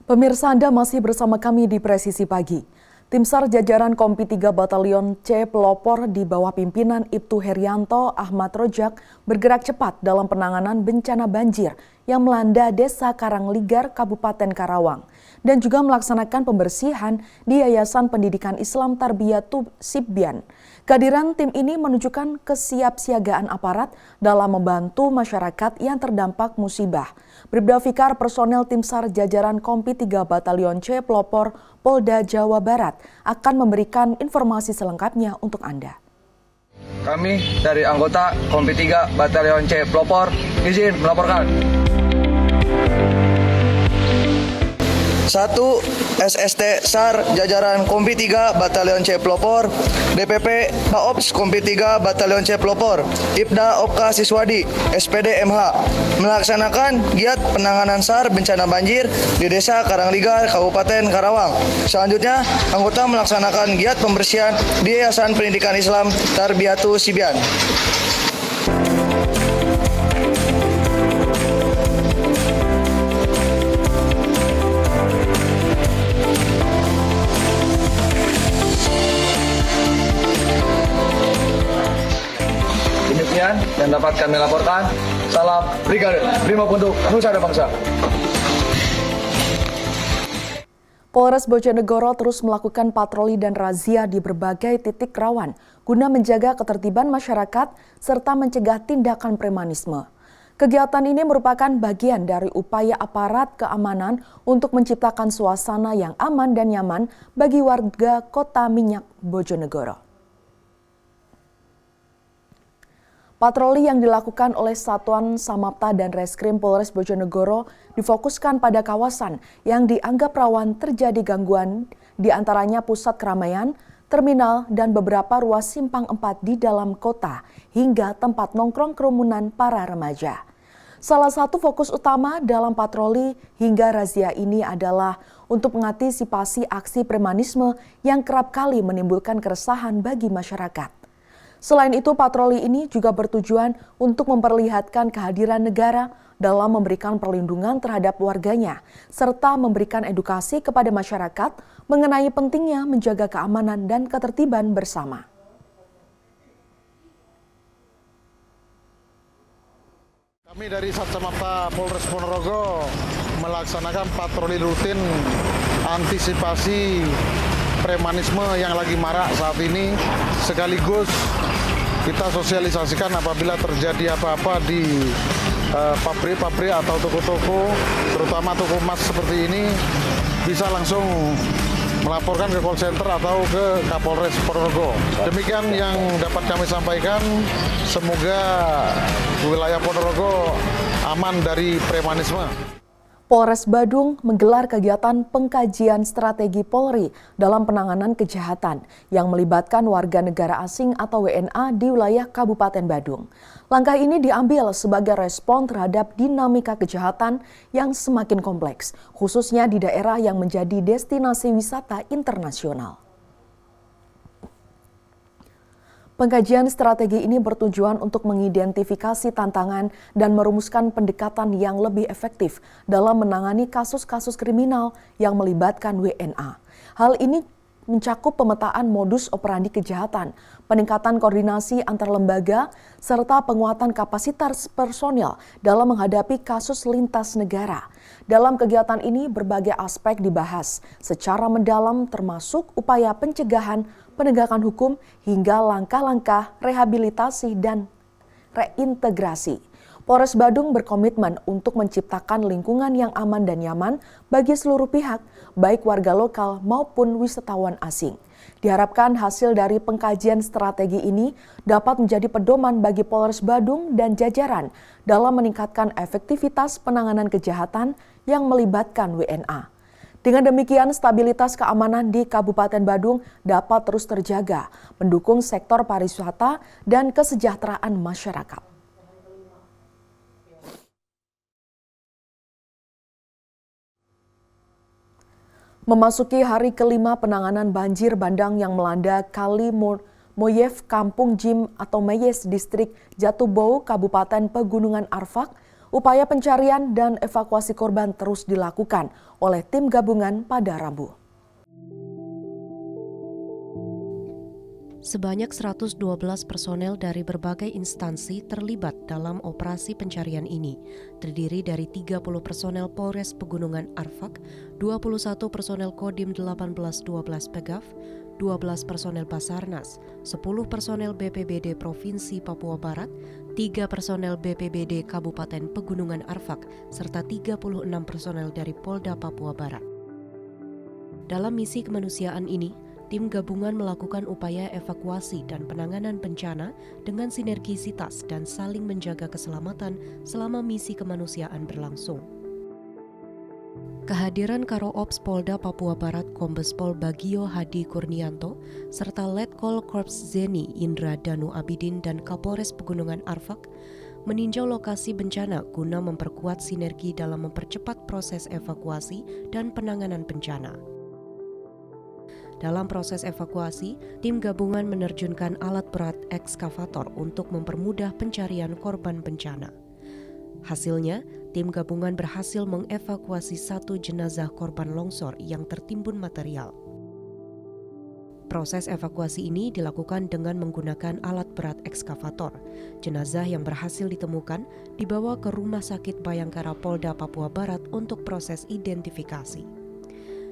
Pemirsa, Anda masih bersama kami di Presisi Pagi. Tim SAR jajaran Kompi 3 Batalion C Pelopor di bawah pimpinan Ibtu Herianto Ahmad Rojak bergerak cepat dalam penanganan bencana banjir yang melanda Desa Karangligar, Kabupaten Karawang, dan juga melaksanakan pembersihan di Yayasan Pendidikan Islam Tarbiyatu Sibyan. Kehadiran tim ini menunjukkan kesiapsiagaan aparat dalam membantu masyarakat yang terdampak musibah. Bribda Fikar, personel tim SAR jajaran Kompi 3 Batalion C Pelopor Polda Jawa Barat akan memberikan informasi selengkapnya untuk Anda. Kami dari anggota Kompi 3 Batalion C Pelopor izin melaporkan. 1. SST SAR jajaran Kompi 3 Batalion C Pelopor, DPP Paops Kompi 3 Batalion C Pelopor, Ibda Opka Siswadi, SPD MH, melaksanakan giat penanganan SAR bencana banjir di Desa Karangligar, Kabupaten Karawang. Selanjutnya, anggota melaksanakan giat pembersihan di Yayasan Pendidikan Islam Tarbiyatu Sibyan. Demikian yang dapat kami laporkan. Salam Brigade Brimob untuk Nusa dan Bangsa. Polres Bojonegoro terus melakukan patroli dan razia di berbagai titik rawan guna menjaga ketertiban masyarakat serta mencegah tindakan premanisme. Kegiatan ini merupakan bagian dari upaya aparat keamanan untuk menciptakan suasana yang aman dan nyaman bagi warga Kota Minyak Bojonegoro. Patroli yang dilakukan oleh Satuan Samapta dan Reskrim Polres Bojonegoro difokuskan pada kawasan yang dianggap rawan terjadi gangguan, di antaranya pusat keramaian, terminal, dan beberapa ruas simpang 4 di dalam kota, hingga tempat nongkrong kerumunan para remaja. Salah satu fokus utama dalam patroli hingga razia ini adalah untuk mengantisipasi aksi premanisme yang kerap kali menimbulkan keresahan bagi masyarakat. Selain itu, patroli ini juga bertujuan untuk memperlihatkan kehadiran negara dalam memberikan perlindungan terhadap warganya, serta memberikan edukasi kepada masyarakat mengenai pentingnya menjaga keamanan dan ketertiban bersama. Kami dari Satsamapta Polres Ponorogo melaksanakan patroli rutin antisipasi premanisme yang lagi marak saat ini, sekaligus kita sosialisasikan apabila terjadi apa-apa di pabrik-pabrik atau toko-toko, terutama toko emas seperti ini, bisa langsung melaporkan ke call center atau ke Kapolres Ponorogo. Demikian yang dapat kami sampaikan, semoga wilayah Ponorogo aman dari premanisme. Polres Badung menggelar kegiatan pengkajian strategi Polri dalam penanganan kejahatan yang melibatkan warga negara asing atau WNA di wilayah Kabupaten Badung. Langkah ini diambil sebagai respon terhadap dinamika kejahatan yang semakin kompleks, khususnya di daerah yang menjadi destinasi wisata internasional. Pengkajian strategi ini bertujuan untuk mengidentifikasi tantangan dan merumuskan pendekatan yang lebih efektif dalam menangani kasus-kasus kriminal yang melibatkan WNA. Hal ini mencakup pemetaan modus operandi kejahatan, peningkatan koordinasi antar lembaga, serta penguatan kapasitas personil dalam menghadapi kasus lintas negara. Dalam kegiatan ini, berbagai aspek dibahas secara mendalam termasuk upaya pencegahan, penegakan hukum, hingga langkah-langkah rehabilitasi dan reintegrasi. Polres Badung berkomitmen untuk menciptakan lingkungan yang aman dan nyaman bagi seluruh pihak, baik warga lokal maupun wisatawan asing. Diharapkan hasil dari pengkajian strategi ini dapat menjadi pedoman bagi Polres Badung dan jajaran dalam meningkatkan efektivitas penanganan kejahatan yang melibatkan WNA. Dengan demikian, stabilitas keamanan di Kabupaten Badung dapat terus terjaga, mendukung sektor pariwisata dan kesejahteraan masyarakat. Memasuki hari kelima penanganan banjir bandang yang melanda Kali Moyev, Kampung Jim atau Meyes, Distrik Jatubou, Kabupaten Pegunungan Arfak, Upaya pencarian dan evakuasi korban terus dilakukan oleh tim gabungan pada Rabu. Sebanyak 112 personel dari berbagai instansi terlibat dalam operasi pencarian ini, terdiri dari 30 personel Polres Pegunungan Arfak, 21 personel Kodim 1812 Pegaf, 12 personel Basarnas, 10 personel BPBD Provinsi Papua Barat, 3 personel BPBD Kabupaten Pegunungan Arfak, serta 36 personel dari Polda Papua Barat. Dalam misi kemanusiaan ini, tim gabungan melakukan upaya evakuasi dan penanganan bencana dengan sinergisitas dan saling menjaga keselamatan selama misi kemanusiaan berlangsung. Kehadiran Karo Ops Polda Papua Barat Kombes Pol Bagio Hadi Kurnianto serta Letkol Korps Zeni Indra Danu Abidin dan Kapolres Pegunungan Arfak meninjau lokasi bencana guna memperkuat sinergi dalam mempercepat proses evakuasi dan penanganan bencana. Dalam proses evakuasi, tim gabungan menerjunkan alat berat ekskavator untuk mempermudah pencarian korban bencana. Hasilnya, tim gabungan berhasil mengevakuasi 1 jenazah korban longsor yang tertimbun material. Proses evakuasi ini dilakukan dengan menggunakan alat berat ekskavator. Jenazah yang berhasil ditemukan dibawa ke Rumah Sakit Bayangkara Polda Papua Barat untuk proses identifikasi.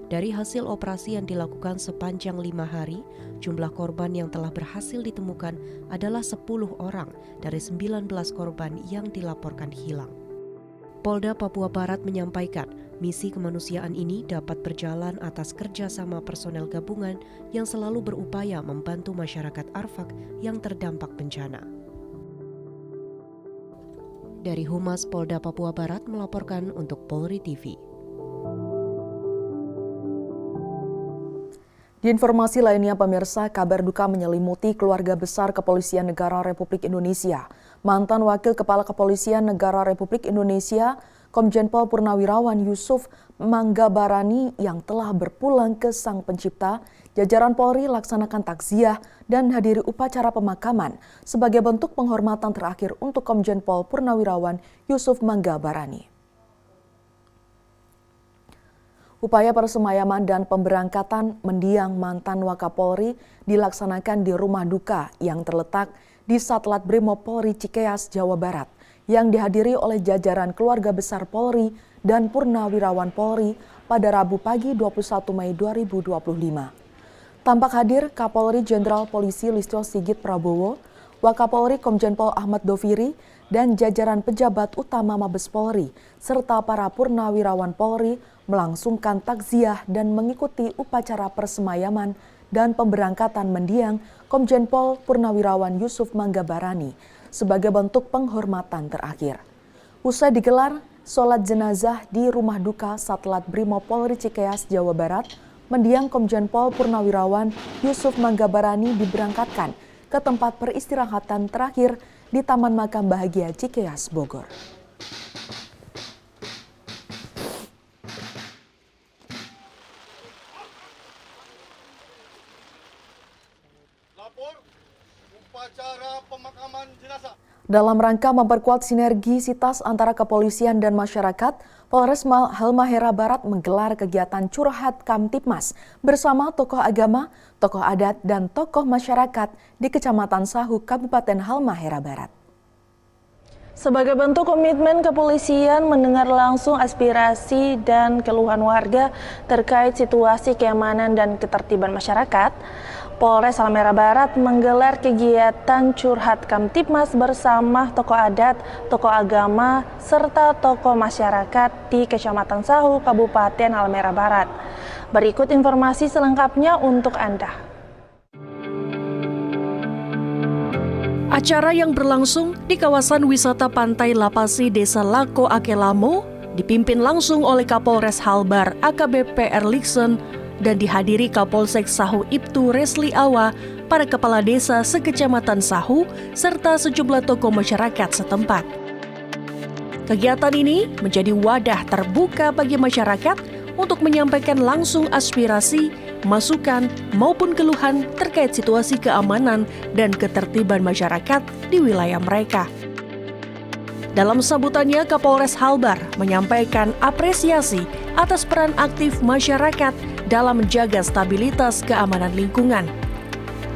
Dari hasil operasi yang dilakukan sepanjang 5 hari, jumlah korban yang telah berhasil ditemukan adalah 10 orang dari 19 korban yang dilaporkan hilang. Polda Papua Barat menyampaikan, misi kemanusiaan ini dapat berjalan atas kerjasama personel gabungan yang selalu berupaya membantu masyarakat Arfak yang terdampak bencana. Dari Humas Polda Papua Barat melaporkan untuk Polri TV. Di informasi lainnya, pemirsa, kabar duka menyelimuti keluarga besar Kepolisian Negara Republik Indonesia. Mantan Wakil Kepala Kepolisian Negara Republik Indonesia, Komjen Pol Purnawirawan Yusuf Manggabarani yang telah berpulang ke Sang Pencipta, jajaran Polri laksanakan takziah dan hadiri upacara pemakaman sebagai bentuk penghormatan terakhir untuk Komjen Pol Purnawirawan Yusuf Manggabarani. Upaya persemayaman dan pemberangkatan mendiang mantan Wakapolri dilaksanakan di rumah duka yang terletak di Satlat Brimob Polri Cikeas, Jawa Barat, yang dihadiri oleh jajaran keluarga besar Polri dan Purnawirawan Polri pada Rabu pagi 21 Mei 2025. Tampak hadir Kapolri Jenderal Polisi Listio Sigit Prabowo, Wakapolri Komjen Pol Ahmad Doviri, dan jajaran pejabat utama Mabes Polri, serta para Purnawirawan Polri melangsungkan takziah dan mengikuti upacara persemayaman dan pemberangkatan mendiang Komjen Pol Purnawirawan Yusuf Manggabarani sebagai bentuk penghormatan terakhir. Usai digelar sholat jenazah di rumah duka Satlat Brimob Polri Cikeas, Jawa Barat, mendiang Komjen Pol Purnawirawan Yusuf Manggabarani diberangkatkan ke tempat peristirahatan terakhir di Taman Makam Bahagia Cikeas, Bogor. Upacara pemakaman jenazah. Dalam rangka memperkuat sinergisitas antara kepolisian dan masyarakat, Polres Halmahera Barat menggelar kegiatan curhat Kamtipmas bersama tokoh agama, tokoh adat, dan tokoh masyarakat di Kecamatan Sahu, Kabupaten Halmahera Barat. Sebagai bentuk komitmen kepolisian mendengar langsung aspirasi dan keluhan warga terkait situasi keamanan dan ketertiban masyarakat, Polres Halmahera Barat menggelar kegiatan curhat Kamtipmas bersama tokoh adat, tokoh agama, serta tokoh masyarakat di Kecamatan Sahu, Kabupaten Halmahera Barat. Berikut informasi selengkapnya untuk Anda. Acara yang berlangsung di kawasan wisata Pantai Lapasi Desa Lako Akelamo dipimpin langsung oleh Kapolres Halbar AKBP Erlikson dan dihadiri Kapolsek Sahu Ibtu Resli Awa, para kepala desa sekecamatan Sahu, serta sejumlah tokoh masyarakat setempat. Kegiatan ini menjadi wadah terbuka bagi masyarakat untuk menyampaikan langsung aspirasi, masukan, maupun keluhan terkait situasi keamanan dan ketertiban masyarakat di wilayah mereka. Dalam sambutannya, Kapolres Halbar menyampaikan apresiasi atas peran aktif masyarakat dalam menjaga stabilitas keamanan lingkungan.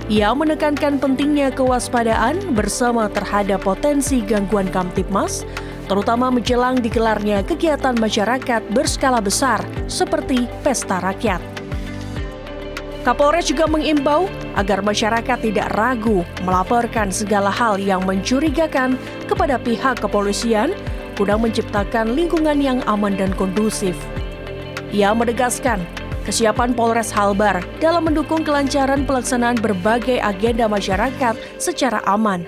Ia menekankan pentingnya kewaspadaan bersama terhadap potensi gangguan Kamtibmas, terutama menjelang digelarnya kegiatan masyarakat berskala besar seperti pesta rakyat. Kapolres juga mengimbau agar masyarakat tidak ragu melaporkan segala hal yang mencurigakan kepada pihak kepolisian guna menciptakan lingkungan yang aman dan kondusif. Ia menegaskan kesiapan Polres Halbar dalam mendukung kelancaran pelaksanaan berbagai agenda masyarakat secara aman.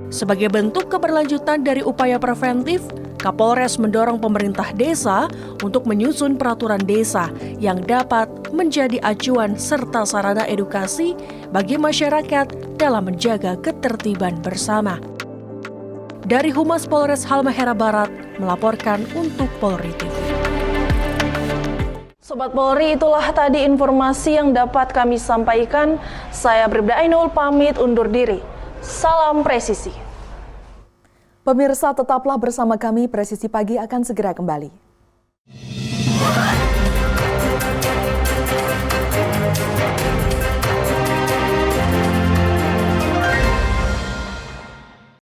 Sebagai bentuk keberlanjutan dari upaya preventif, Kapolres mendorong pemerintah desa untuk menyusun peraturan desa yang dapat menjadi acuan serta sarana edukasi bagi masyarakat dalam menjaga ketertiban bersama. Dari Humas Polres Halmahera Barat melaporkan untuk Polri TV. Sobat Polri, itulah tadi informasi yang dapat kami sampaikan. Saya Bribda Ainul pamit undur diri. Salam presisi. Pemirsa, tetaplah bersama kami, Presisi Pagi akan segera kembali.